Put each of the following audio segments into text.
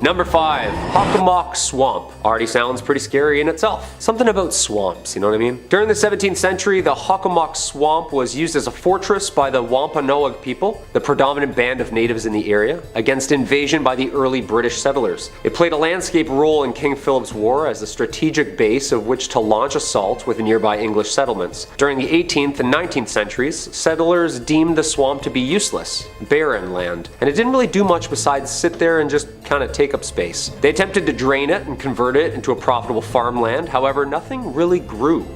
Number 5. Hockomock Swamp. Already sounds pretty scary in itself. Something about swamps, you know what I mean? During the 17th century, the Hockomock Swamp was used as a fortress by the Wampanoag people, the predominant band of natives in the area, against invasion by the early British settlers. It played a landscape role in King Philip's War as a strategic base of which to launch assaults with nearby English settlements. During the 18th and 19th centuries, settlers deemed the swamp to be useless, barren land, and it didn't really do much besides sit there and just kind of take up space. They attempted to drain it and convert it into a profitable farmland, however, nothing really grew.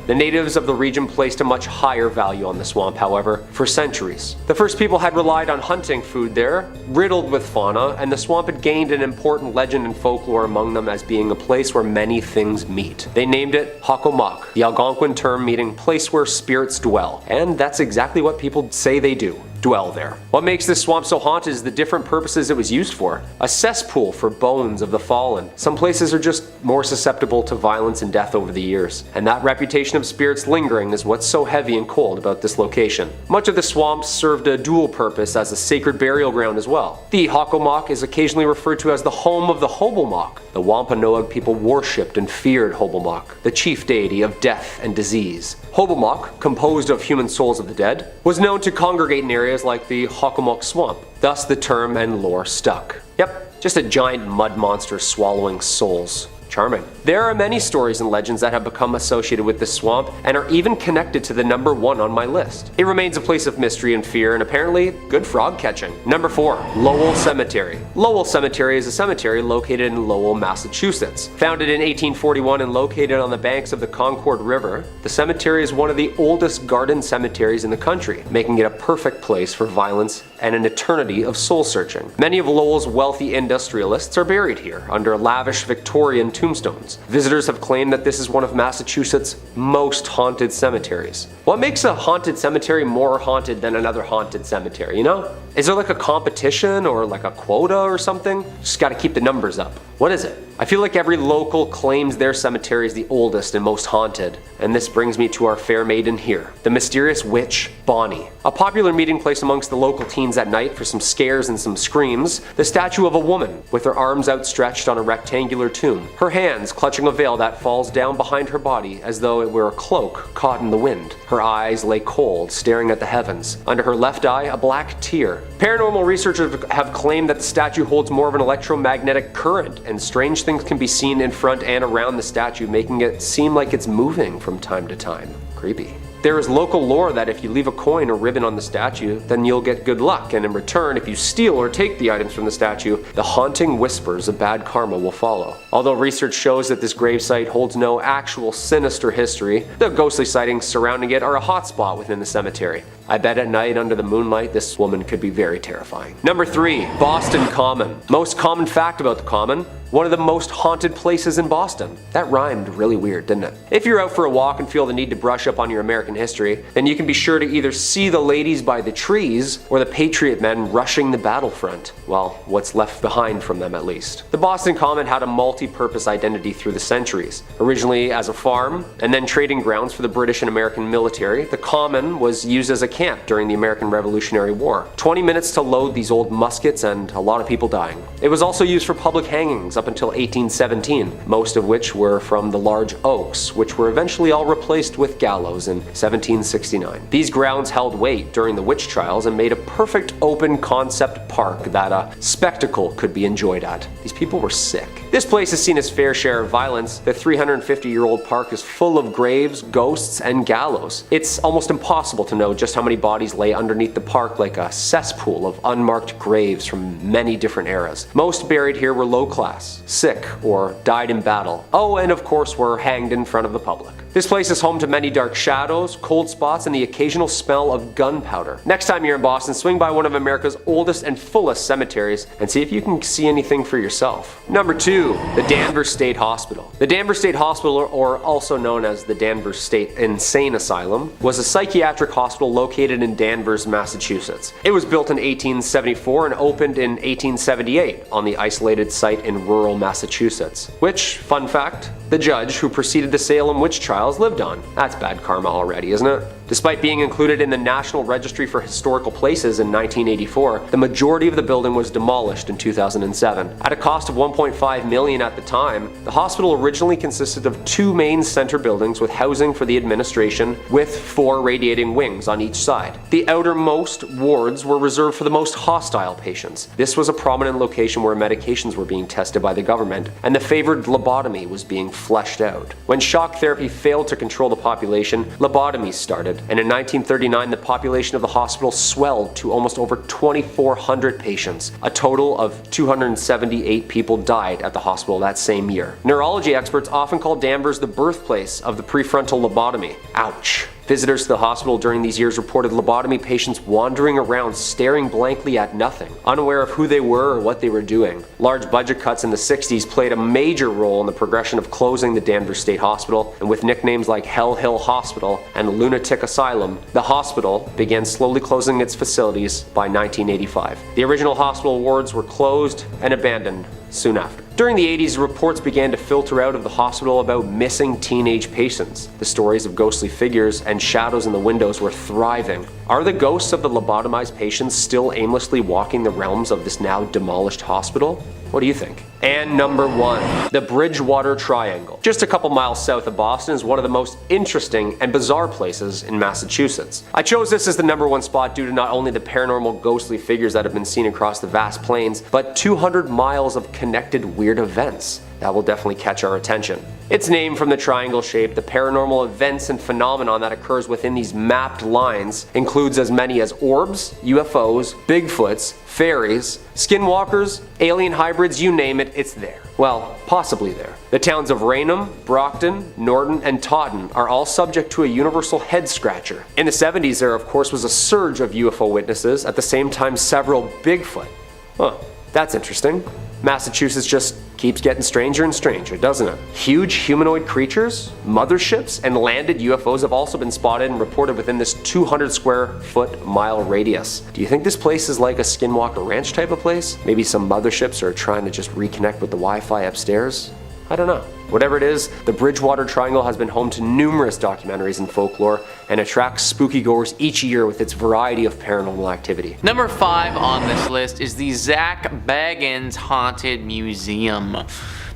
The natives of the region placed a much higher value on the swamp, however, for centuries. The first people had relied on hunting food there, riddled with fauna, and the swamp had gained an important legend and folklore among them as being a place where many things meet. They named it Hockomock, the Algonquin term meaning place where spirits dwell, and that's exactly what people say they do. Dwell there. What makes this swamp so haunted is the different purposes it was used for. A cesspool for bones of the fallen. Some places are just more susceptible to violence and death over the years, and that reputation of spirits lingering is what's so heavy and cold about this location. Much of the swamp served a dual purpose as a sacred burial ground as well. The Hockomock is occasionally referred to as the home of the Hockomock. The Wampanoag people worshipped and feared Hockomock, the chief deity of death and disease. Hockomock, composed of human souls of the dead, was known to congregate in areas like the Hockomock Swamp. Thus the term and lore stuck. Yep, just a giant mud monster swallowing souls. Charming. There are many stories and legends that have become associated with this swamp and are even connected to the number 1 on my list. It remains a place of mystery and fear and apparently good frog catching. Number 4. Lowell Cemetery. Lowell Cemetery is a cemetery located in Lowell, Massachusetts. Founded in 1841 and located on the banks of the Concord River, the cemetery is one of the oldest garden cemeteries in the country, making it a perfect place for violence and an eternity of soul searching. Many of Lowell's wealthy industrialists are buried here under lavish Victorian tombstones. Visitors have claimed that this is one of Massachusetts' most haunted cemeteries. What makes a haunted cemetery more haunted than another haunted cemetery, you know? Is there like a competition or like a quota or something? Just gotta keep the numbers up. What is it? I feel like every local claims their cemetery is the oldest and most haunted, and this brings me to our fair maiden here, the mysterious witch, Bonnie. A popular meeting place amongst the local teens at night for some scares and some screams, the statue of a woman with her arms outstretched on a rectangular tomb, her hands clutching a veil that falls down behind her body as though it were a cloak caught in the wind. Her eyes lay cold, staring at the heavens. Under her left eye, a black tear. Paranormal researchers have claimed that the statue holds more of an electromagnetic current, and strange things can be seen in front and around the statue, making it seem like it's moving from time to time. Creepy. There is local lore that if you leave a coin or ribbon on the statue, then you'll get good luck, and in return, if you steal or take the items from the statue, the haunting whispers of bad karma will follow. Although research shows that this gravesite holds no actual sinister history, the ghostly sightings surrounding it are a hotspot within the cemetery. I bet at night under the moonlight this woman could be very terrifying. Number 3. Boston Common. Most common fact about the Common, one of the most haunted places in Boston. That rhymed really weird, didn't it? If you're out for a walk and feel the need to brush up on your American history, then you can be sure to either see the ladies by the trees or the patriot men rushing the battlefront. Well, what's left behind from them at least. The Boston Common had a multi-purpose identity through the centuries. Originally as a farm and then trading grounds for the British and American military, the Common was used as a camp during the American Revolutionary War. 20 minutes to load these old muskets and a lot of people dying. It was also used for public hangings up until 1817, most of which were from the large oaks, which were eventually all replaced with gallows in 1769. These grounds held weight during the witch trials and made a perfect open concept park that a spectacle could be enjoyed at. These people were sick. This place has seen its fair share of violence. The 350-year-old park is full of graves, ghosts, and gallows. It's almost impossible to know just how many bodies lay underneath the park, like a cesspool of unmarked graves from many different eras. Most buried here were low class, sick, or died in battle. Oh, and of course were hanged in front of the public. This place is home to many dark shadows, cold spots, and the occasional smell of gunpowder. Next time you're in Boston, swing by one of America's oldest and fullest cemeteries and see if you can see anything for yourself. Number 2. The Danvers State Hospital. The Danvers State Hospital, or also known as the Danvers State Insane Asylum, was a psychiatric hospital located in Danvers, Massachusetts. It was built in 1874 and opened in 1878 on the isolated site in rural Massachusetts, which, fun fact, the judge who preceded the Salem witch trials lived on. That's bad karma already, isn't it? Despite being included in the National Registry for Historical Places in 1984, the majority of the building was demolished in 2007. At a cost of $1.5 million at the time, the hospital originally consisted of 2 main center buildings with housing for the administration, with 4 radiating wings on each side. The outermost wards were reserved for the most hostile patients. This was a prominent location where medications were being tested by the government, and the favored lobotomy was being fleshed out. When shock therapy failed to control the population, lobotomies started, and in 1939 the population of the hospital swelled to almost over 2,400 patients. A total of 278 people died at the hospital that same year. Neurology experts often call Danvers the birthplace of the prefrontal lobotomy. Ouch. Visitors to the hospital during these years reported lobotomy patients wandering around staring blankly at nothing, unaware of who they were or what they were doing. Large budget cuts in the 60s played a major role in the progression of closing the Danvers State Hospital, and with nicknames like Hell Hill Hospital and Lunatic Asylum, the hospital began slowly closing its facilities by 1985. The original hospital wards were closed and abandoned soon after. During the 80s, reports began to filter out of the hospital about missing teenage patients. The stories of ghostly figures and shadows in the windows were thriving. Are the ghosts of the lobotomized patients still aimlessly walking the realms of this now demolished hospital? What do you think? And number 1, the Bridgewater Triangle. Just a couple miles south of Boston is one of the most interesting and bizarre places in Massachusetts. I chose this as the number 1 spot due to not only the paranormal ghostly figures that have been seen across the vast plains, but 200 miles of connected weird events that will definitely catch our attention. It's named from the triangle shape. The paranormal events and phenomenon that occurs within these mapped lines includes as many as orbs, UFOs, Bigfoots, fairies, skinwalkers, alien hybrids, you name it, it's there. Well, possibly there. The towns of Raynham, Brockton, Norton, and Taunton are all subject to a universal head scratcher. In the 70s, there of course was a surge of UFO witnesses, at the same time several Bigfoot. Huh, that's interesting. Massachusetts just keeps getting stranger and stranger, doesn't it? Huge humanoid creatures, motherships, and landed UFOs have also been spotted and reported within this 200 square foot mile radius. Do you think this place is like a Skinwalker Ranch type of place? Maybe some motherships are trying to just reconnect with the Wi-Fi upstairs? I don't know. Whatever it is, the Bridgewater Triangle has been home to numerous documentaries and folklore and attracts spooky goers each year with its variety of paranormal activity. Number 5 on this list is the Zach Bagans Haunted Museum.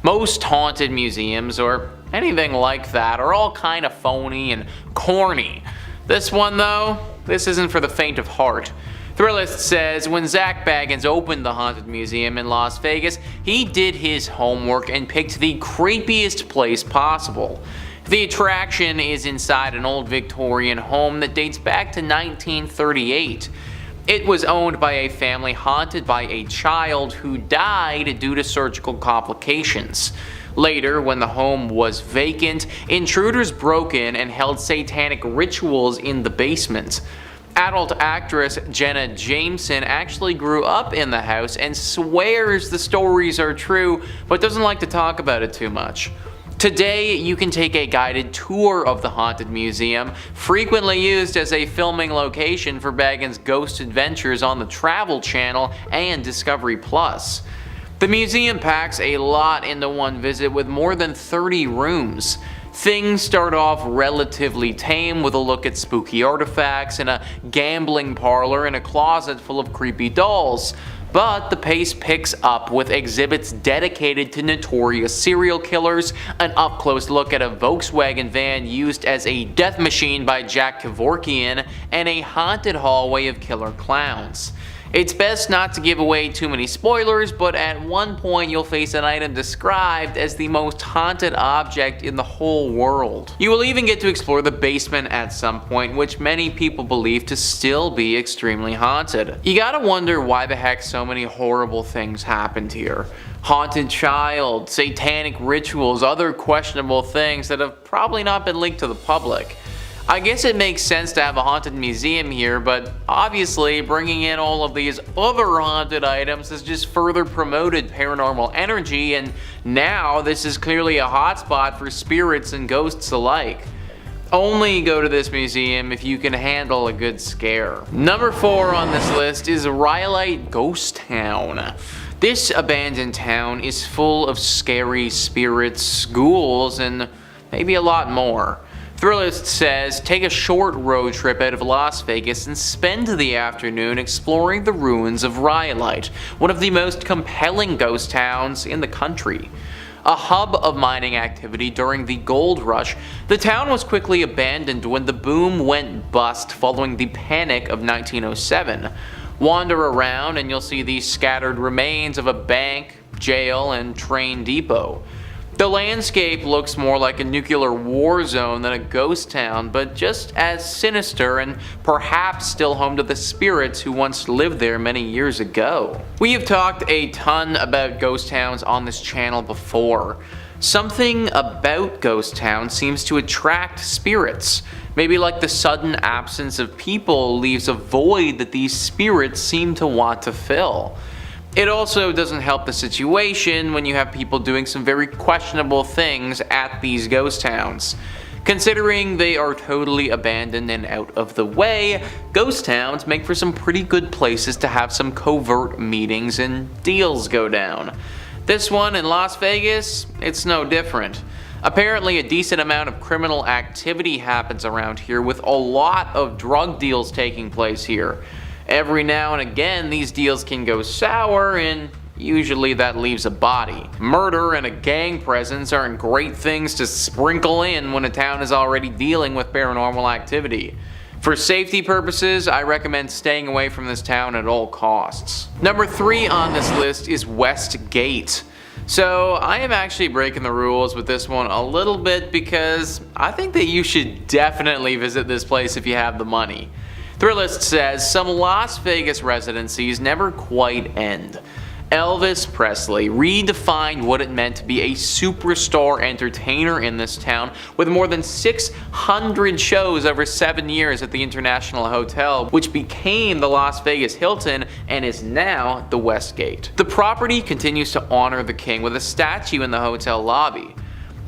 Most haunted museums, or anything like that, are all kind of phony and corny. This one though, this isn't for the faint of heart. Thrillist says when Zach Bagans opened the Haunted Museum in Las Vegas, he did his homework and picked the creepiest place possible. The attraction is inside an old Victorian home that dates back to 1938. It was owned by a family haunted by a child who died due to surgical complications. Later, when the home was vacant, intruders broke in and held satanic rituals in the basement. Adult actress Jenna Jameson actually grew up in the house and swears the stories are true, but doesn't like to talk about it too much. Today, you can take a guided tour of the Haunted Museum, frequently used as a filming location for Bagans' ghost adventures on the Travel Channel and Discovery Plus. The museum packs a lot into one visit with more than 30 rooms. Things start off relatively tame with a look at spooky artifacts and a gambling parlor and a closet full of creepy dolls. But the pace picks up with exhibits dedicated to notorious serial killers, an up-close look at a Volkswagen van used as a death machine by Jack Kevorkian, and a haunted hallway of killer clowns. It's best not to give away too many spoilers, but at one point you'll face an item described as the most haunted object in the whole world. You will even get to explore the basement at some point, which many people believe to still be extremely haunted. You gotta wonder why the heck so many horrible things happened here. Haunted child, satanic rituals, other questionable things that have probably not been leaked to the public. I guess it makes sense to have a haunted museum here, but obviously bringing in all of these other haunted items has just further promoted paranormal energy, and now this is clearly a hotspot for spirits and ghosts alike. Only go to this museum if you can handle a good scare. Number 4 on this list is Rhyolite Ghost Town. This abandoned town is full of scary spirits, ghouls, and maybe a lot more. Thrillist says, take a short road trip out of Las Vegas and spend the afternoon exploring the ruins of Rhyolite, one of the most compelling ghost towns in the country. A hub of mining activity during the gold rush, the town was quickly abandoned when the boom went bust following the Panic of 1907. Wander around and you'll see the scattered remains of a bank, jail, and train depot. The landscape looks more like a nuclear war zone than a ghost town, but just as sinister and perhaps still home to the spirits who once lived there many years ago. We have talked a ton about ghost towns on this channel before. Something about ghost towns seems to attract spirits. Maybe like the sudden absence of people leaves a void that these spirits seem to want to fill. It also doesn't help the situation when you have people doing some very questionable things at these ghost towns. Considering they are totally abandoned and out of the way, ghost towns make for some pretty good places to have some covert meetings and deals go down. This one in Las Vegas, it's no different. Apparently a decent amount of criminal activity happens around here, with a lot of drug deals taking place here. Every now and again, these deals can go sour, and usually that leaves a body. Murder and a gang presence aren't great things to sprinkle in when a town is already dealing with paranormal activity. For safety purposes, I recommend staying away from this town at all costs. Number 3 on this list is Westgate. So I am actually breaking the rules with this one a little bit because I think that you should definitely visit this place if you have the money. Thrillist says, some Las Vegas residencies never quite end. Elvis Presley redefined what it meant to be a superstar entertainer in this town, with more than 600 shows over 7 years at the International Hotel, which became the Las Vegas Hilton and is now the Westgate. The property continues to honor the king with a statue in the hotel lobby.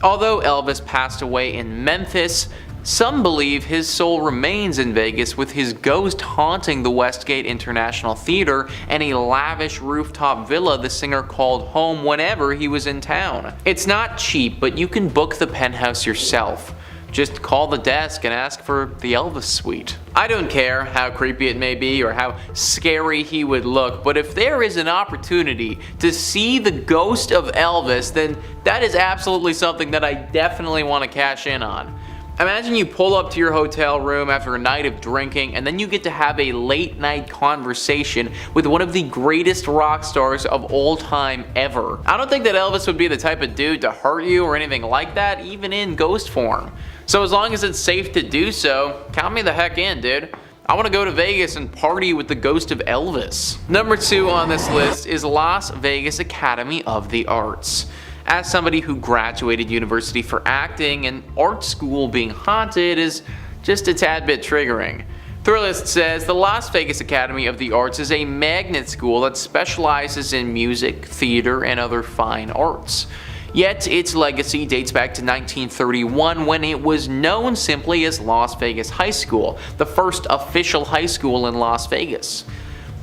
Although Elvis passed away in Memphis, some believe his soul remains in Vegas, with his ghost haunting the Westgate International Theater and a lavish rooftop villa the singer called home whenever he was in town. It's not cheap, but you can book the penthouse yourself. Just call the desk and ask for the Elvis suite. I don't care how creepy it may be or how scary he would look, but if there is an opportunity to see the ghost of Elvis, then that is absolutely something that I definitely want to cash in on. Imagine you pull up to your hotel room after a night of drinking, and then you get to have a late night conversation with one of the greatest rock stars of all time ever. I don't think that Elvis would be the type of dude to hurt you or anything like that, even in ghost form. So as long as it's safe to do so, count me the heck in, dude. I want to go to Vegas and party with the ghost of Elvis. Number 2 on this list is Las Vegas Academy of the Arts. As somebody who graduated university for acting, and art school being haunted is just a tad bit triggering. Thrillist says the Las Vegas Academy of the Arts is a magnet school that specializes in music, theater, and other fine arts. Yet its legacy dates back to 1931, when it was known simply as Las Vegas High School, the first official high school in Las Vegas.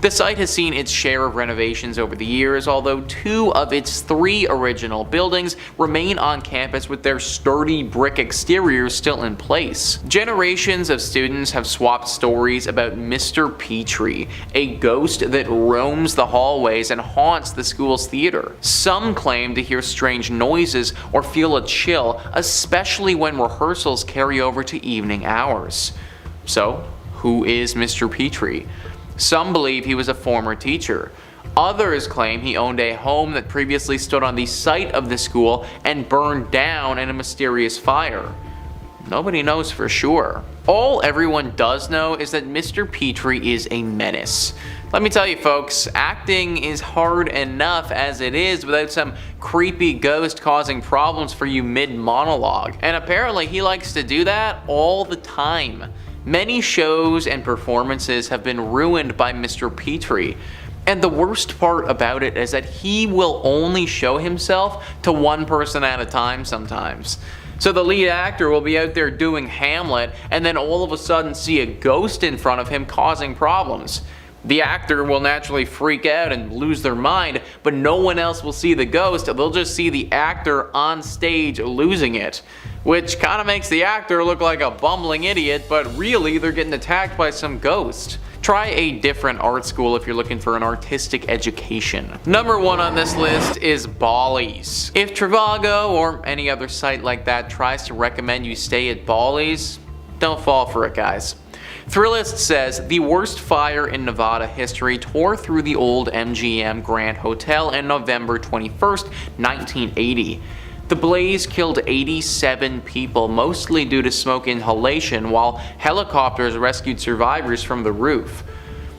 The site has seen its share of renovations over the years, although 2 of its 3 original buildings remain on campus with their sturdy brick exteriors still in place. Generations of students have swapped stories about Mr. Petrie, a ghost that roams the hallways and haunts the school's theater. Some claim to hear strange noises or feel a chill, especially when rehearsals carry over to evening hours. So, who is Mr. Petrie? Some believe he was a former teacher. Others claim he owned a home that previously stood on the site of the school and burned down in a mysterious fire. Nobody knows for sure. All everyone does know is that Mr. Petrie is a menace. Let me tell you folks, acting is hard enough as it is without some creepy ghost causing problems for you mid-monologue. And apparently he likes to do that all the time. Many shows and performances have been ruined by Mr. Petrie, and the worst part about it is that he will only show himself to one person at a time sometimes. So the lead actor will be out there doing Hamlet and then all of a sudden see a ghost in front of him causing problems. The actor will naturally freak out and lose their mind, but no one else will see the ghost. They'll just see the actor on stage losing it, which kind of makes the actor look like a bumbling idiot, but really they're getting attacked by some ghost. Try a different art school if you're looking for an artistic education. Number 1 on this list is Bally's. If Trivago or any other site like that tries to recommend you stay at Bally's, don't fall for it, guys. Thrillist says the worst fire in Nevada history tore through the old MGM Grand Hotel on November 21st, 1980. The blaze killed 87 people, mostly due to smoke inhalation, while helicopters rescued survivors from the roof.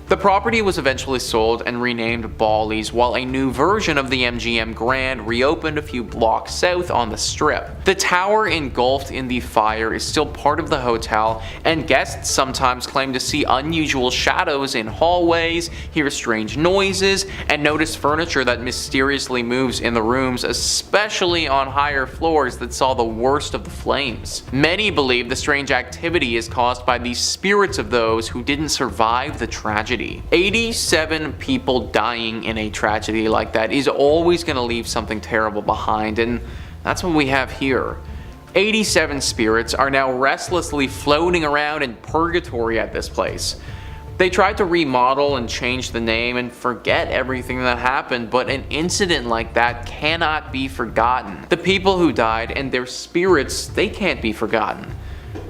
The property was eventually sold and renamed Bally's, while a new version of the MGM Grand reopened a few blocks south on the Strip. The tower engulfed in the fire is still part of the hotel, and guests sometimes claim to see unusual shadows in hallways, hear strange noises, and notice furniture that mysteriously moves in the rooms, especially on higher floors that saw the worst of the flames. Many believe the strange activity is caused by the spirits of those who didn't survive the tragedy. 87 people dying in a tragedy like that is always going to leave something terrible behind, and that's what we have here. 87 spirits are now restlessly floating around in purgatory at this place. They tried to remodel and change the name and forget everything that happened, but an incident like that cannot be forgotten. The people who died and their spirits, they can't be forgotten.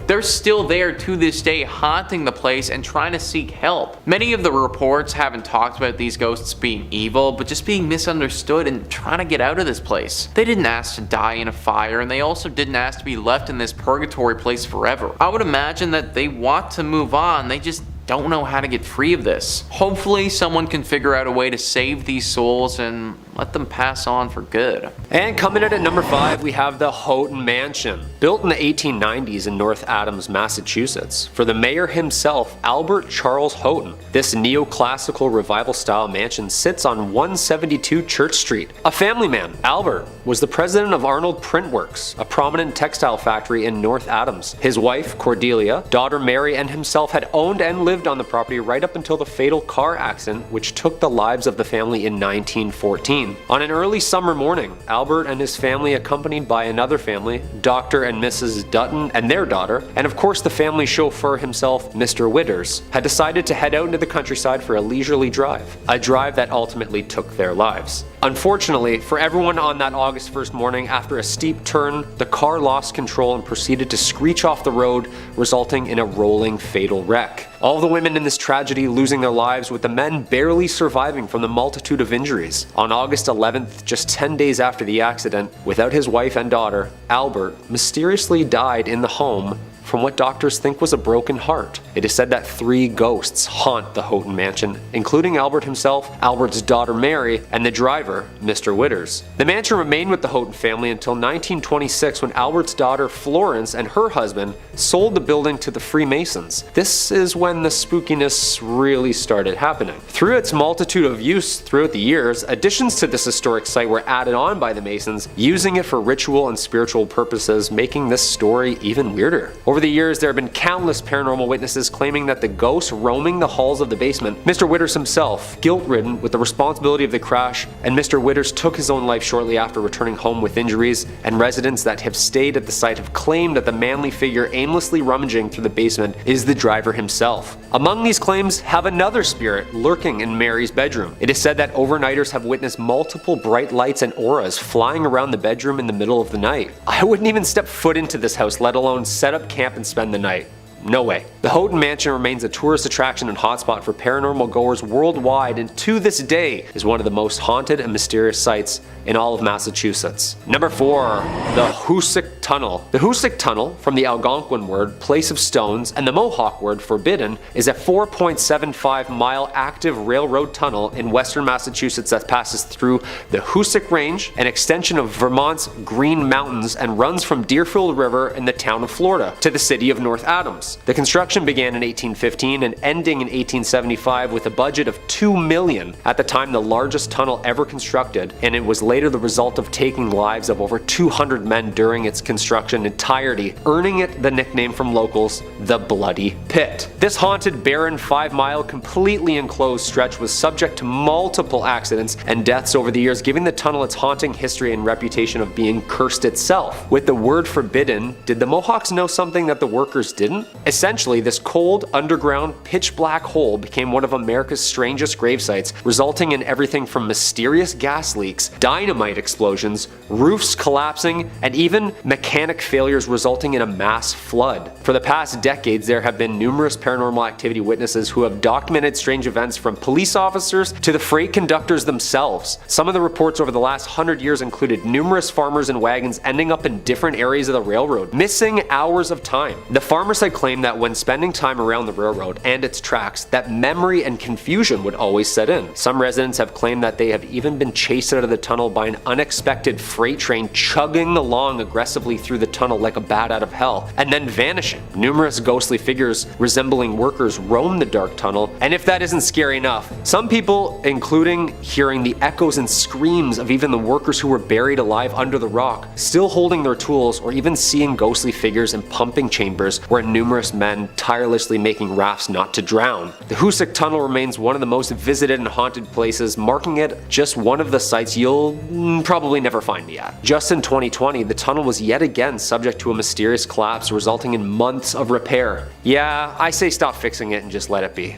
They're still there to this day, haunting the place and trying to seek help. Many of the reports haven't talked about these ghosts being evil, but just being misunderstood and trying to get out of this place. They didn't ask to die in a fire, and they also didn't ask to be left in this purgatory place forever. I would imagine that they want to move on, they just don't know how to get free of this. Hopefully someone can figure out a way to save these souls and let them pass on for good. And coming in at number 5, we have the Houghton Mansion. Built in the 1890s in North Adams, Massachusetts, for the mayor himself, Albert Charles Houghton. This neoclassical revival-style mansion sits on 172 Church Street. A family man, Albert was the president of Arnold Print Works, a prominent textile factory in North Adams. His wife, Cordelia, daughter Mary, and himself had owned and lived on the property right up until the fatal car accident which took the lives of the family in 1914. On an early summer morning, Albert and his family, accompanied by another family, Dr. and Mrs. Dutton and their daughter, and of course the family chauffeur himself, Mr. Witters, had decided to head out into the countryside for a leisurely drive, a drive that ultimately took their lives. Unfortunately for everyone on that August 1st morning, after a steep turn, the car lost control and proceeded to screech off the road, resulting in a rolling fatal wreck. All the women in this tragedy losing their lives, with the men barely surviving from the multitude of injuries. On August 11th, just 10 days after the accident, without his wife and daughter, Albert mysteriously died in the home from what doctors think was a broken heart. It is said that 3 ghosts haunt the Houghton Mansion, including Albert himself, Albert's daughter Mary, and the driver, Mr. Witters. The mansion remained with the Houghton family until 1926, when Albert's daughter Florence and her husband sold the building to the Freemasons. This is when the spookiness really started happening. Through its multitude of use throughout the years, additions to this historic site were added on by the Masons, using it for ritual and spiritual purposes, making this story even weirder. Over the years, there have been countless paranormal witnesses claiming that the ghosts roaming the halls of the basement, Mr. Witters himself, guilt-ridden with the responsibility of the crash, and Mr. Witters took his own life shortly after returning home with injuries, and residents that have stayed at the site have claimed that the manly figure aimlessly rummaging through the basement is the driver himself. Among these claims have another spirit lurking in Mary's bedroom. It is said that overnighters have witnessed multiple bright lights and auras flying around the bedroom in the middle of the night. I wouldn't even step foot into this house, let alone set up camp and spend the night. No way. The Houghton Mansion remains a tourist attraction and hotspot for paranormal goers worldwide, and to this day is one of the most haunted and mysterious sites in all of Massachusetts. Number 4, the Hoosac Tunnel. The Hoosac Tunnel, from the Algonquin word place of stones and the Mohawk word forbidden, is a 4.75-mile active railroad tunnel in western Massachusetts that passes through the Hoosac Range, an extension of Vermont's Green Mountains, and runs from Deerfield River in the town of Florida to the city of North Adams. The construction began in 1815 and ending in 1875 with a budget of $2 million, at the time the largest tunnel ever constructed, and it was later the result of taking lives of over 200 men during its construction entirety, earning it the nickname from locals, the Bloody Pit. This haunted, barren, 5-mile, completely enclosed stretch was subject to multiple accidents and deaths over the years, giving the tunnel its haunting history and reputation of being cursed itself. With the word forbidden, did the Mohawks know something that the workers didn't? Essentially, this cold, underground, pitch-black hole became one of America's strangest grave sites, resulting in everything from mysterious gas leaks, dynamite explosions, roofs collapsing, and even mechanic failures resulting in a mass flood. For the past decades, there have been numerous paranormal activity witnesses who have documented strange events, from police officers to the freight conductors themselves. Some of the reports over the last 100 years included numerous farmers and wagons ending up in different areas of the railroad, missing hours of time. The farmers had claimed that when spending time around the railroad and its tracks, that memory and confusion would always set in. Some residents have claimed that they have even been chased out of the tunnel by an unexpected freight train chugging along aggressively through the tunnel like a bat out of hell, and then vanishing. Numerous ghostly figures resembling workers roam the dark tunnel, and if that isn't scary enough, some people, including hearing the echoes and screams of even the workers who were buried alive under the rock, still holding their tools, or even seeing ghostly figures in pumping chambers where numerous men tirelessly making rafts not to drown. The Houghton Tunnel remains one of the most visited and haunted places, marking it just one of the sites you'll probably never find me at. Just in 2020, the tunnel was yet again subject to a mysterious collapse, resulting in months of repair. Yeah, I say stop fixing it and just let it be.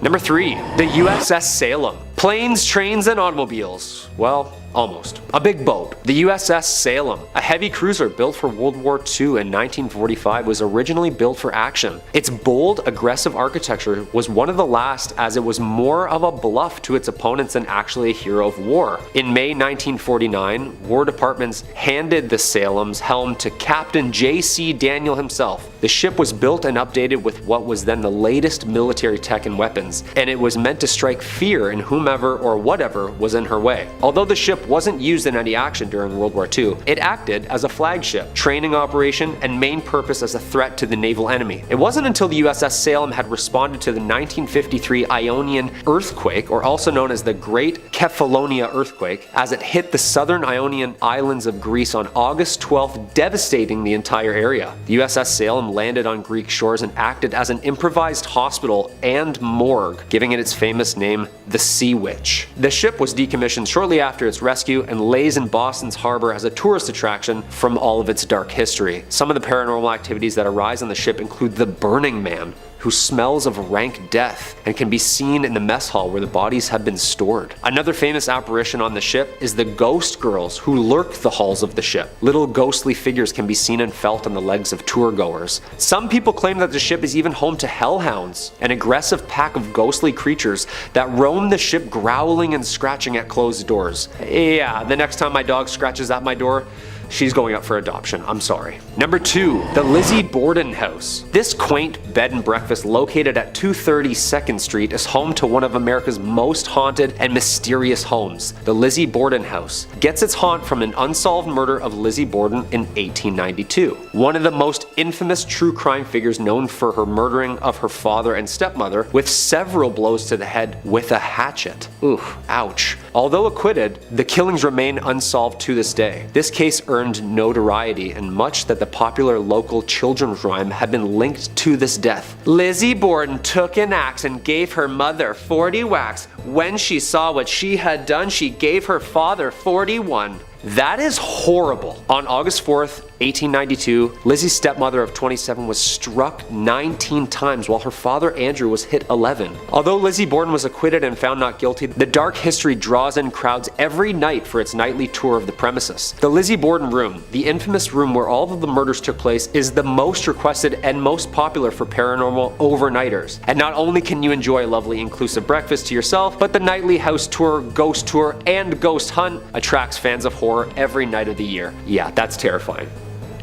Number 3. The USS Salem. Planes, trains, and automobiles. Well, almost. A big boat. The USS Salem, a heavy cruiser built for World War II in 1945, was originally built for action. Its bold, aggressive architecture was one of the last, as it was more of a bluff to its opponents than actually a hero of war. In May 1949, War Departments handed the Salem's helm to Captain J.C. Daniel himself. The ship was built and updated with what was then the latest military tech and weapons, and it was meant to strike fear in whomever or whatever was in her way. Although the ship wasn't used in any action during World War II, it acted as a flagship, training operation, and main purpose as a threat to the naval enemy. It wasn't until the USS Salem had responded to the 1953 Ionian earthquake, or also known as the Great Kefalonia earthquake, as it hit the southern Ionian islands of Greece on August 12th, devastating the entire area. The USS Salem landed on Greek shores and acted as an improvised hospital and morgue, giving it its famous name, the Sea Witch. The ship was decommissioned shortly after its rescue and lays in Boston's harbor as a tourist attraction from all of its dark history. Some of the paranormal activities that arise on the ship include the Burning Man, who smells of rank death and can be seen in the mess hall where the bodies have been stored. Another famous apparition on the ship is the ghost girls who lurk the halls of the ship. Little ghostly figures can be seen and felt on the legs of tour goers. Some people claim that the ship is even home to hellhounds, an aggressive pack of ghostly creatures that roam the ship, growling and scratching at closed doors. Yeah, the next time my dog scratches at my door, she's going up for adoption. I'm sorry. Number 2. The Lizzie Borden House. This quaint bed and breakfast located at 230 2nd Street is home to one of America's most haunted and mysterious homes. The Lizzie Borden House gets its haunt from an unsolved murder of Lizzie Borden in 1892. One of the most infamous true crime figures, known for her murdering of her father and stepmother with several blows to the head with a hatchet. Oof, ouch. Although acquitted, the killings remain unsolved to this day. This case earned notoriety, and much that the popular local children's rhyme had been linked to this death. Lizzie Borden took an axe and gave her mother 40 whacks. When she saw what she had done, she gave her father 41. That is horrible. On August 4th, 1892, Lizzie's stepmother of 27 was struck 19 times while her father Andrew was hit 11. Although Lizzie Borden was acquitted and found not guilty, the dark history draws in crowds every night for its nightly tour of the premises. The Lizzie Borden room, the infamous room where all of the murders took place, is the most requested and most popular for paranormal overnighters. And not only can you enjoy a lovely inclusive breakfast to yourself, but the nightly house tour, ghost tour, and ghost hunt attracts fans of horror every night of the year. Yeah, that's terrifying.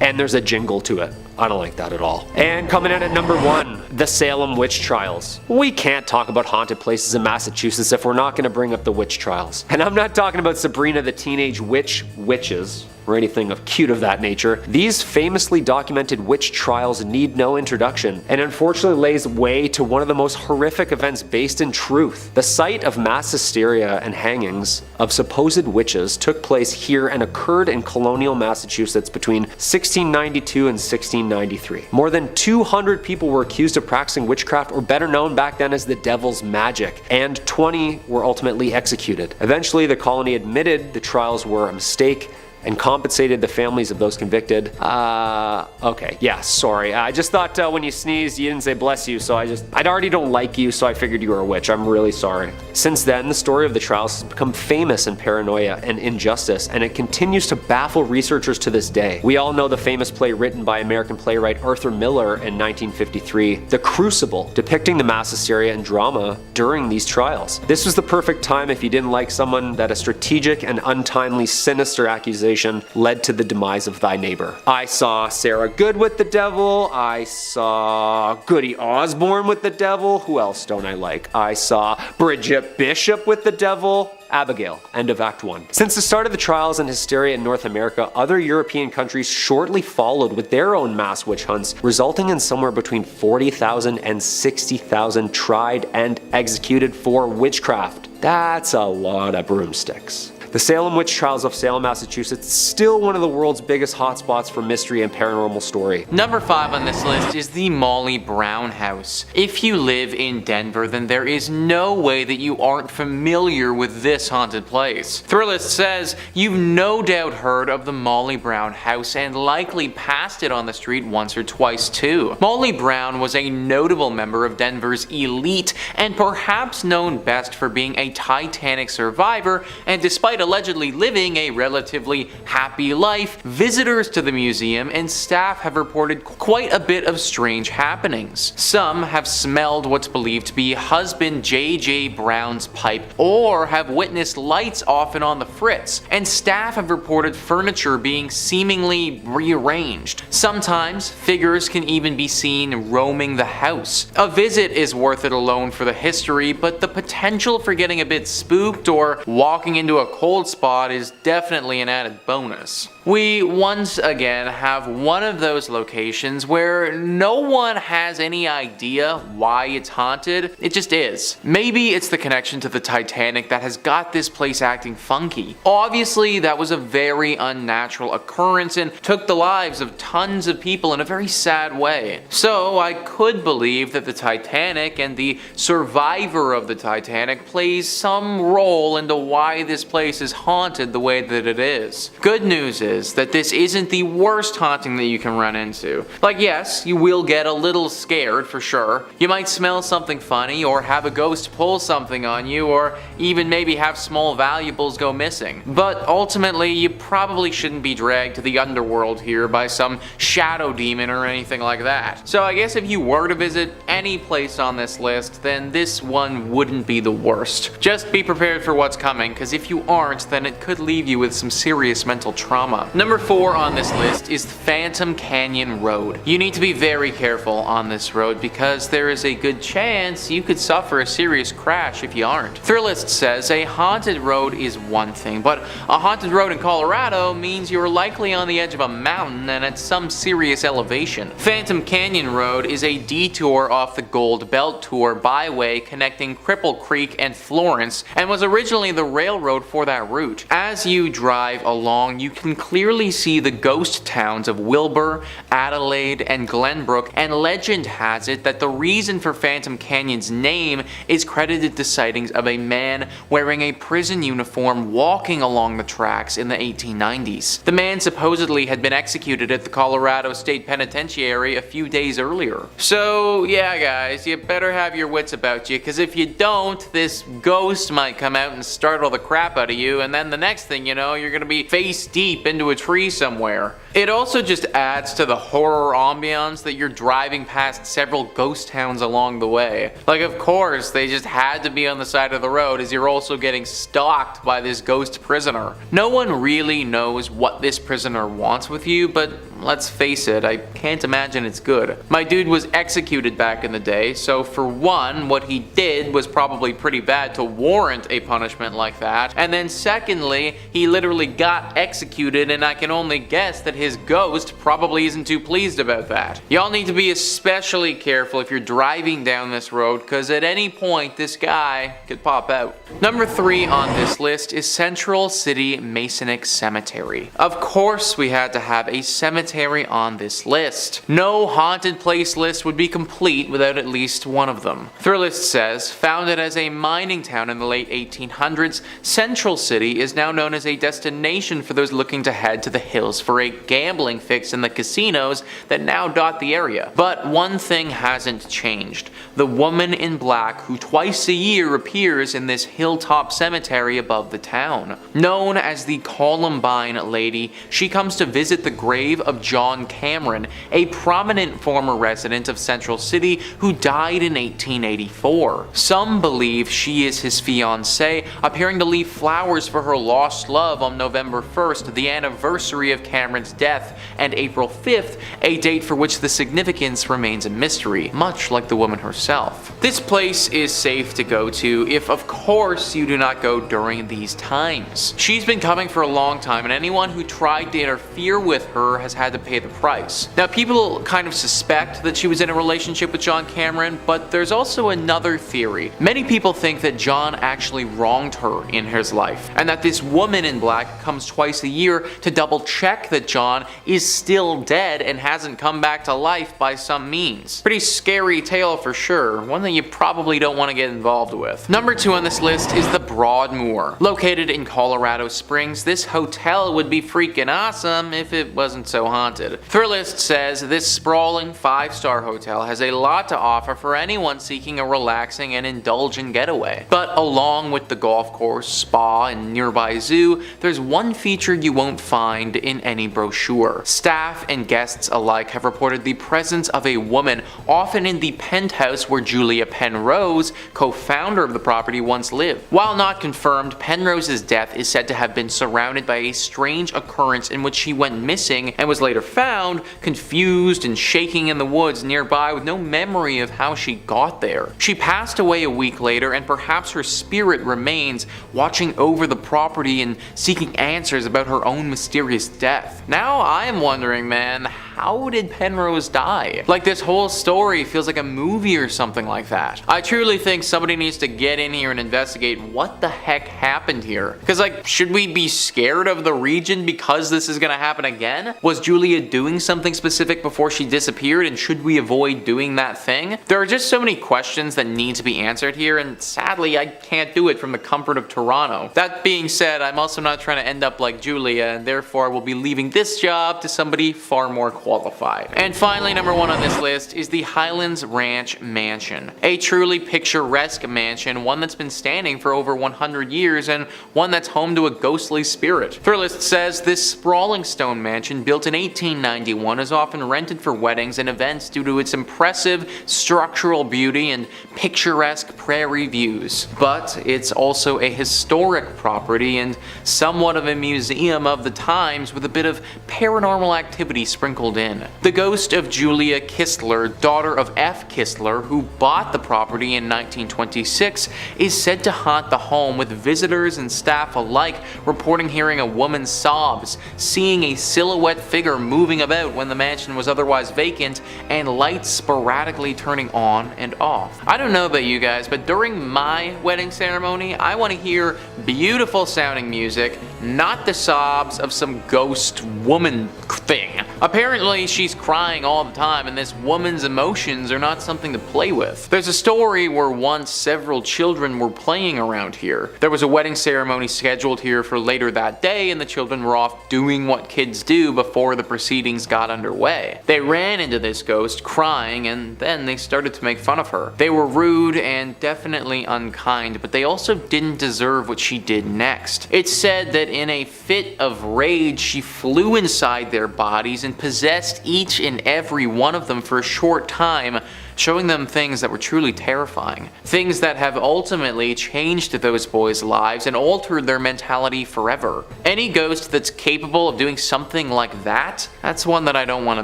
And there's a jingle to it. I don't like that at all. And coming in at number 1, the Salem Witch Trials. We can't talk about haunted places in Massachusetts if we're not going to bring up the witch trials. And I'm not talking about Sabrina the Teenage Witches, or anything of cute of that nature, these famously documented witch trials need no introduction, and unfortunately lays way to one of the most horrific events based in truth. The site of mass hysteria and hangings of supposed witches took place here and occurred in colonial Massachusetts between 1692 and 1693. More than 200 people were accused of practicing witchcraft, or better known back then as the devil's magic, and 20 were ultimately executed. Eventually, the colony admitted the trials were a mistake and compensated the families of those convicted. Okay, yeah, sorry. I just thought when you sneezed, you didn't say bless you, so I already don't like you, so I figured you were a witch. I'm really sorry. Since then, the story of the trials has become famous in paranoia and injustice, and it continues to baffle researchers to this day. We all know the famous play written by American playwright Arthur Miller in 1953, The Crucible, depicting the mass hysteria and drama during these trials. This was the perfect time if you didn't like someone that a strategic and untimely sinister accusation led to the demise of thy neighbor. I saw Sarah Good with the devil. I saw Goody Osborne with the devil. Who else don't I like? I saw Bridget Bishop with the devil. Abigail. End of Act 1. Since the start of the trials and hysteria in North America, other European countries shortly followed with their own mass witch hunts, resulting in somewhere between 40,000 and 60,000 tried and executed for witchcraft. That's a lot of broomsticks. The Salem witch trials of Salem, Massachusetts is still one of the world's biggest hotspots for mystery and paranormal story. Number 5 on this list is the Molly Brown House. If you live in Denver, then there is no way that you aren't familiar with this haunted place. Thrillist says you've no doubt heard of the Molly Brown House and likely passed it on the street once or twice too. Molly Brown was a notable member of Denver's elite and perhaps known best for being a Titanic survivor, and despite allegedly living a relatively happy life, visitors to the museum and staff have reported quite a bit of strange happenings. Some have smelled what's believed to be husband J.J. Brown's pipe, or have witnessed lights off and on the fritz, and staff have reported furniture being seemingly rearranged. Sometimes, figures can even be seen roaming the house. A visit is worth it alone for the history, but the potential for getting a bit spooked or walking into a cold spot is definitely an added bonus. We once again have one of those locations where no one has any idea why it's haunted, it just is. Maybe it's the connection to the Titanic that has got this place acting funky. Obviously, that was a very unnatural occurrence and took the lives of tons of people in a very sad way. So I could believe that the Titanic and the survivor of the Titanic plays some role into why this place is haunted the way that it is. Good news is that this isn't the worst haunting that you can run into. Like, yes, you will get a little scared for sure. You might smell something funny, or have a ghost pull something on you, or even maybe have small valuables go missing. But ultimately, you probably shouldn't be dragged to the underworld here by some shadow demon or anything like that. So I guess if you were to visit any place on this list, then this one wouldn't be the worst. Just be prepared for what's coming, because if you aren't, then it could leave you with some serious mental trauma. Number 4 on this list is Phantom Canyon Road. You need to be very careful on this road because there is a good chance you could suffer a serious crash if you aren't. Thrillist says a haunted road is one thing, but a haunted road in Colorado means you're likely on the edge of a mountain and at some serious elevation. Phantom Canyon Road is a detour off the Gold Belt Tour byway connecting Cripple Creek and Florence, and was originally the railroad for that route. As you drive along, you can clearly see the ghost towns of Wilbur, Adelaide, and Glenbrook, and legend has it that the reason for Phantom Canyon's name is credited to sightings of a man wearing a prison uniform walking along the tracks in the 1890s. The man supposedly had been executed at the Colorado State Penitentiary a few days earlier. So yeah guys, you better have your wits about you, because if you don't, this ghost might come out and startle the crap out of you, and then the next thing you know, you're gonna be face deep into a tree somewhere. It also just adds to the horror ambiance that you're driving past several ghost towns along the way. Like, of course, they just had to be on the side of the road as you're also getting stalked by this ghost prisoner. No one really knows what this prisoner wants with you, but let's face it, I can't imagine it's good. My dude was executed back in the day, so for one, what he did was probably pretty bad to warrant a punishment like that, and then secondly, he literally got executed, and I can only guess that his ghost probably isn't too pleased about that. Y'all need to be especially careful if you're driving down this road, cause at any point this guy could pop out. Number 3 on this list is Central City Masonic Cemetery. Of course we had to have a cemetery on this list. No haunted place list would be complete without at least one of them. Thrillist says, founded as a mining town in the late 1800s, Central City is now known as a destination for those looking to head to the hills for a gambling fix in the casinos that now dot the area. But one thing hasn't changed. The woman in black who twice a year appears in this hilltop cemetery above the town. Known as the Columbine Lady, she comes to visit the grave of John Cameron, a prominent former resident of Central City who died in 1884. Some believe she is his fiancée, appearing to leave flowers for her lost love on November 1st, the anniversary of Cameron's death, and April 5th, a date for which the significance remains a mystery, much like the woman herself. This place is safe to go to if, of course, you do not go during these times. She's been coming for a long time, and anyone who tried to interfere with her has had to pay the price. Now, people kind of suspect that she was in a relationship with John Cameron, but there's also another theory. Many people think that John actually wronged her in his life, and that this woman in black comes twice a year to double check that John is still dead and hasn't come back to life by some means. Pretty scary tale for sure, one that you probably don't want to get involved with. Number 2 on this list is the Broadmoor. Located in Colorado Springs, this hotel would be freaking awesome if it wasn't so haunted. Thrillist says this sprawling 5-star hotel has a lot to offer for anyone seeking a relaxing and indulgent getaway. But along with the golf course, spa, and nearby zoo, there's one feature you won't find in any brochure. Staff and guests alike have reported the presence of a woman, often in the penthouse where Julia Penrose, co-founder of the property, once lived. While not confirmed, Penrose's death is said to have been surrounded by a strange occurrence in which she went missing and was later found, confused and shaking in the woods nearby with no memory of how she got there. She passed away a week later, and perhaps her spirit remains, watching over the property and seeking answers about her own mysterious death. Now I'm wondering, man, how did Penrose die? Like, this whole story feels like a movie or something like that. I truly think somebody needs to get in here and investigate what the heck happened here. Cause like, should we be scared of the region because this is gonna happen again? Was Julia doing something specific before she disappeared, and should we avoid doing that thing? There are just so many questions that need to be answered here, and sadly I can't do it from the comfort of Toronto. That being said, I'm also not trying to end up like Julia, and therefore will be leaving this job to somebody far more qualified. And finally, number 1 on this list is the Highlands Ranch Mansion. A truly picturesque mansion, one that's been standing for over 100 years and one that's home to a ghostly spirit. Thrillist says this sprawling stone mansion, built in 1891, is often rented for weddings and events due to its impressive structural beauty and picturesque prairie views. But it's also a historic property and somewhat of a museum of the times, with a bit of paranormal activity sprinkled in. The ghost of Julia Kistler, daughter of F. Kistler, who bought the property in 1926, is said to haunt the home, with visitors and staff alike reporting hearing a woman's sobs, seeing a silhouette figure moving about when the mansion was otherwise vacant, and lights sporadically turning on and off. I don't know about you guys, but during my wedding ceremony, I want to hear beautiful sounding music, not the sobs of some ghost woman thing. Apparently she's crying all the time, and this woman's emotions are not something to play with. There's a story where once several children were playing around here. There was a wedding ceremony scheduled here for later that day, and the children were off doing what kids do before the proceedings got underway. They ran into this ghost crying, and then they started to make fun of her. They were rude and definitely unkind, but they also didn't deserve what she did next. It's said that in a fit of rage, she flew inside their bodies and possessed each and every one of them for a short time, showing them things that were truly terrifying. Things that have ultimately changed those boys' lives and altered their mentality forever. Any ghost that's capable of doing something like that's one that I don't want to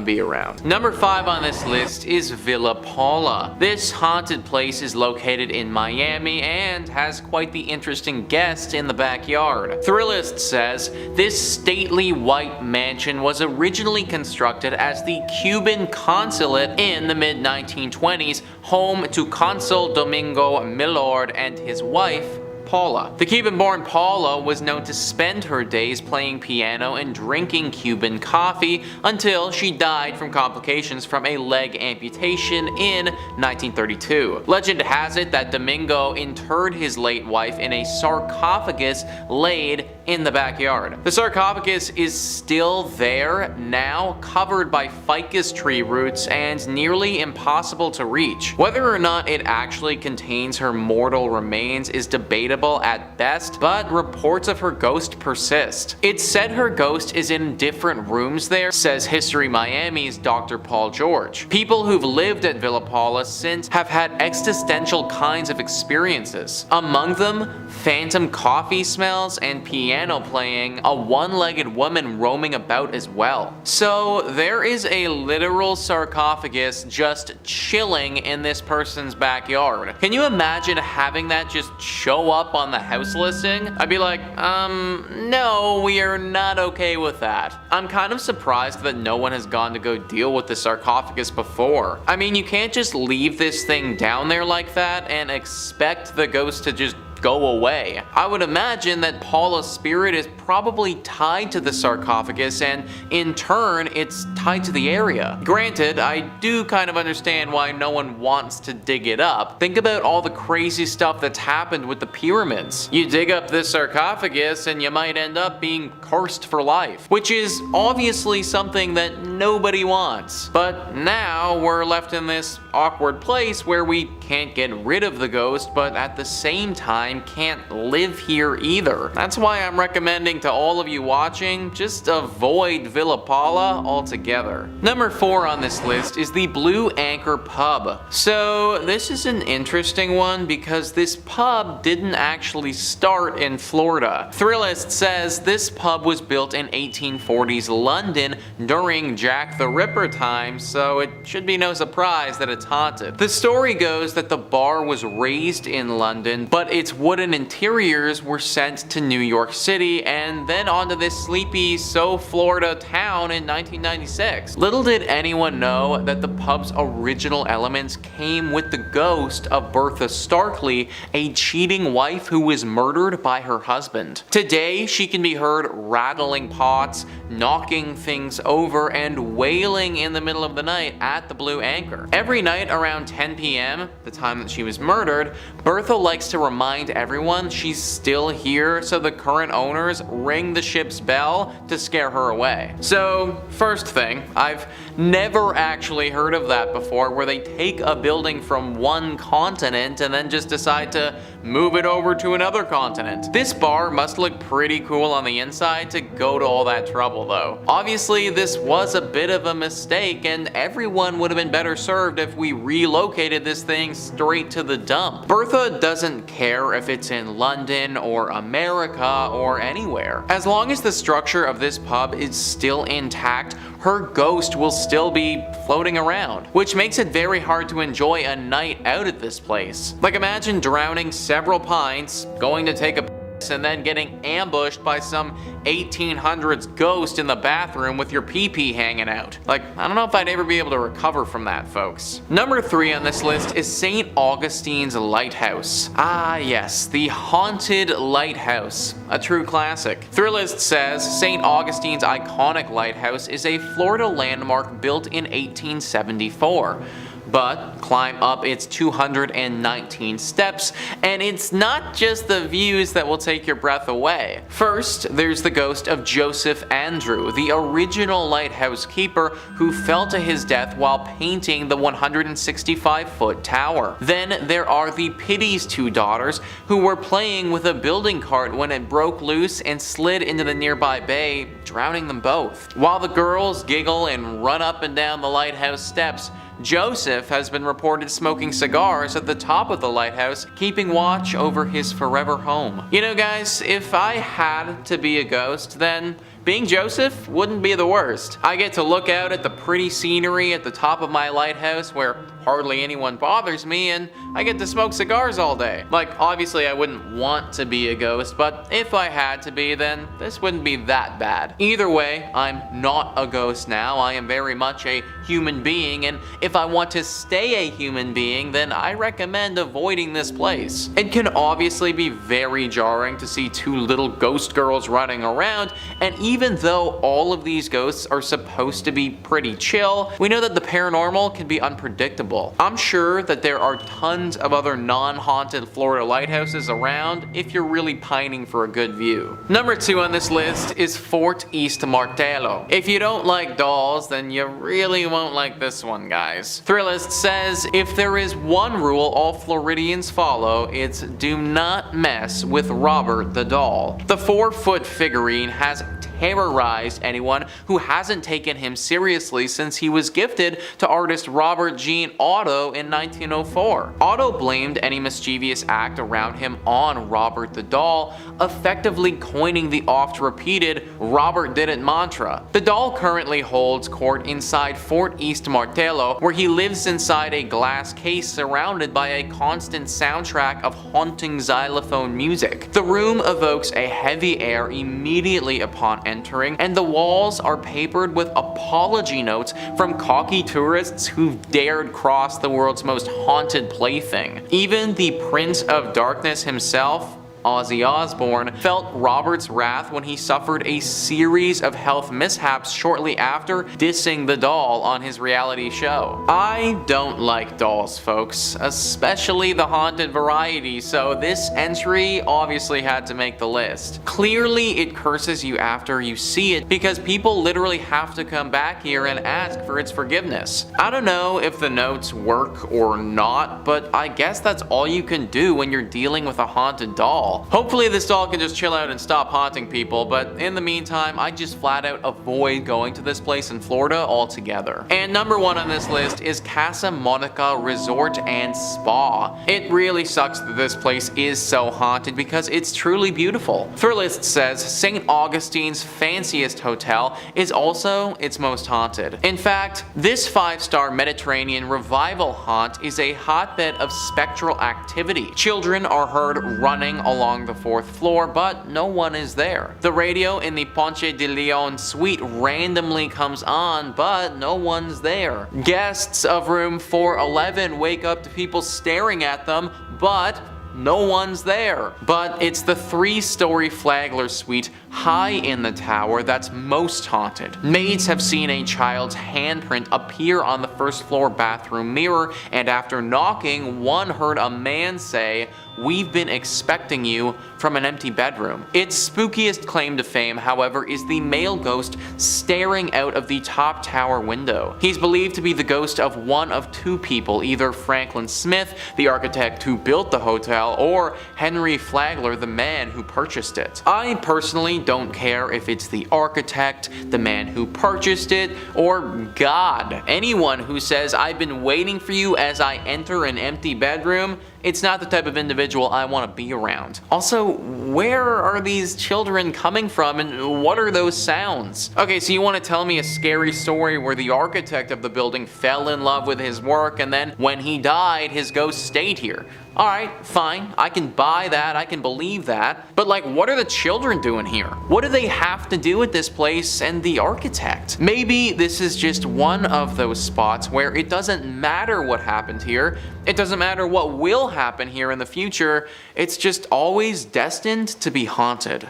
be around. Number 5 on this list is Villa Paula. This haunted place is located in Miami and has quite the interesting guest in the backyard. Thrillist says this stately white mansion was originally constructed as the Cuban consulate in the mid-1920s, home to Consul Domingo Millard and his wife, Paula. The Cuban-born Paula was known to spend her days playing piano and drinking Cuban coffee until she died from complications from a leg amputation in 1932. Legend has it that Domingo interred his late wife in a sarcophagus laid in the backyard. The sarcophagus is still there now, covered by ficus tree roots and nearly impossible to reach. Whether or not it actually contains her mortal remains is debatable at best, but reports of her ghost persist. It's said her ghost is in different rooms there, says History Miami's Dr. Paul George. People who've lived at Villa Paula since have had existential kinds of experiences. Among them, phantom coffee smells and piano playing, a one-legged woman roaming about as well. So there is a literal sarcophagus just chilling in this person's backyard. Can you imagine having that just show up on the house listing? I'd be like, no, we are not okay with that. I'm kind of surprised that no one has gone to go deal with the sarcophagus before. I mean, you can't just leave this thing down there like that and expect the ghost to just go away. I would imagine that Paula's spirit is probably tied to the sarcophagus, and in turn it's tied to the area. Granted, I do kind of understand why no one wants to dig it up. Think about all the crazy stuff that's happened with the pyramids. You dig up this sarcophagus and you might end up being cursed for life, which is obviously something that nobody wants. But now we're left in this awkward place where we can't get rid of the ghost, but at the same time can't live here either. That's why I'm recommending to all of you watching, just avoid Villa Paula altogether. Number 4 on this list is the Blue Anchor Pub. So this is an interesting one because this pub didn't actually start in Florida. Thrillist says this pub was built in 1840s London during Jack the Ripper times, so it should be no surprise that it's haunted. The story goes that the bar was raised in London, but its wooden interiors were sent to New York City and then onto this sleepy Florida town in 1996. Little did anyone know that the pub's original elements came with the ghost of Bertha Starkley, a cheating wife who was murdered by her husband. Today, she can be heard rattling pots, knocking things over, and wailing in the middle of the night at the Blue Anchor. Every night around 10 p.m., the time that she was murdered, Bertha likes to remind everyone she's still here, so the current owners ring the ship's bell to scare her away. So, first thing, I've never actually heard of that before, where they take a building from one continent and then just decide to move it over to another continent. This bar must look pretty cool on the inside to go to all that trouble though. Obviously, this was a bit of a mistake and everyone would have been better served if we relocated this thing straight to the dump. Bertha doesn't care if it's in London or America or anywhere. As long as the structure of this pub is still intact, her ghost will still be floating around, which makes it very hard to enjoy a night out at this place. Like, imagine drowning several pints, going to take a piss, and then getting ambushed by some 1800s ghost in the bathroom with your pee-pee hanging out. Like, I don't know if I'd ever be able to recover from that, folks. Number 3 on this list is St. Augustine's Lighthouse. Ah yes, the haunted lighthouse, a true classic. Thrillist says St. Augustine's iconic lighthouse is a Florida landmark built in 1874. But climb up its 219 steps, and it's not just the views that will take your breath away. First, there's the ghost of Joseph Andrew, the original lighthouse keeper who fell to his death while painting the 165-foot tower. Then there are the Pity's 2 daughters who were playing with a building cart when it broke loose and slid into the nearby bay, drowning them both. While the girls giggle and run up and down the lighthouse steps, Joseph has been reported smoking cigars at the top of the lighthouse, keeping watch over his forever home. You know guys, if I had to be a ghost, then being Joseph wouldn't be the worst. I get to look out at the pretty scenery at the top of my lighthouse where hardly anyone bothers me, and I get to smoke cigars all day. Like, obviously I wouldn't want to be a ghost, but if I had to be, then this wouldn't be that bad. Either way, I'm not a ghost now. I am very much a human being, and if I want to stay a human being, then I recommend avoiding this place. It can obviously be very jarring to see two little ghost girls running around, and even though all of these ghosts are supposed to be pretty chill, we know that the paranormal can be unpredictable. I'm sure that there are tons of other non-haunted Florida lighthouses around if you're really pining for a good view. Number 2 on this list is Fort East Martello. If you don't like dolls, then you really won't like this one, guys. Thrillist says, if there is one rule all Floridians follow, it's do not mess with Robert the doll. The 4-foot figurine has terrorized anyone who hasn't taken him seriously since he was gifted to artist Robert Jean Otto in 1904. Otto blamed any mischievous act around him on Robert the doll, effectively coining the oft-repeated Robert did it mantra. The doll currently holds court inside Fort East Martello, where he lives inside a glass case surrounded by a constant soundtrack of haunting xylophone music. The room evokes a heavy air immediately upon entering, and the walls are papered with apology notes from cocky tourists who've dared cross the world's most haunted plaything. Even the Prince of Darkness himself, Ozzy Osbourne, felt Robert's wrath when he suffered a series of health mishaps shortly after dissing the doll on his reality show. I don't like dolls, folks, especially the haunted variety, so this entry obviously had to make the list. Clearly it curses you after you see it because people literally have to come back here and ask for its forgiveness. I don't know if the notes work or not, but I guess that's all you can do when you're dealing with a haunted doll. Hopefully this doll can just chill out and stop haunting people, but in the meantime, I just flat out avoid going to this place in Florida altogether. And number 1 on this list is Casa Monica Resort and Spa. It really sucks that this place is so haunted because it's truly beautiful. Thrillist says St. Augustine's fanciest hotel is also its most haunted. In fact, this 5-star Mediterranean revival haunt is a hotbed of spectral activity. Children are heard running along the 4th floor, but no one is there. The radio in the Ponce de Leon suite randomly comes on, but no one's there. Guests of room 411 wake up to people staring at them, but no one's there. But it's the 3-story Flagler suite high in the tower that's most haunted. Maids have seen a child's handprint appear on the 1st floor bathroom mirror, and after knocking, one heard a man say, "We've been expecting you," from an empty bedroom. Its spookiest claim to fame, however, is the male ghost staring out of the top tower window. He's believed to be the ghost of one of 2 people, either Franklin Smith, the architect who built the hotel, or Henry Flagler, the man who purchased it. I personally don't care if it's the architect, the man who purchased it, or God. Anyone who says, "I've been waiting for you as I enter an empty bedroom," it's not the type of individual I want to be around. Also, where are these children coming from and what are those sounds? Okay, so you want to tell me a scary story where the architect of the building fell in love with his work and then when he died, his ghost stayed here. Alright, fine, I can buy that, I can believe that, but like, what are the children doing here? What do they have to do with this place and the architect? Maybe this is just one of those spots where it doesn't matter what happened here, it doesn't matter what will happen here in the future, it's just always destined to be haunted.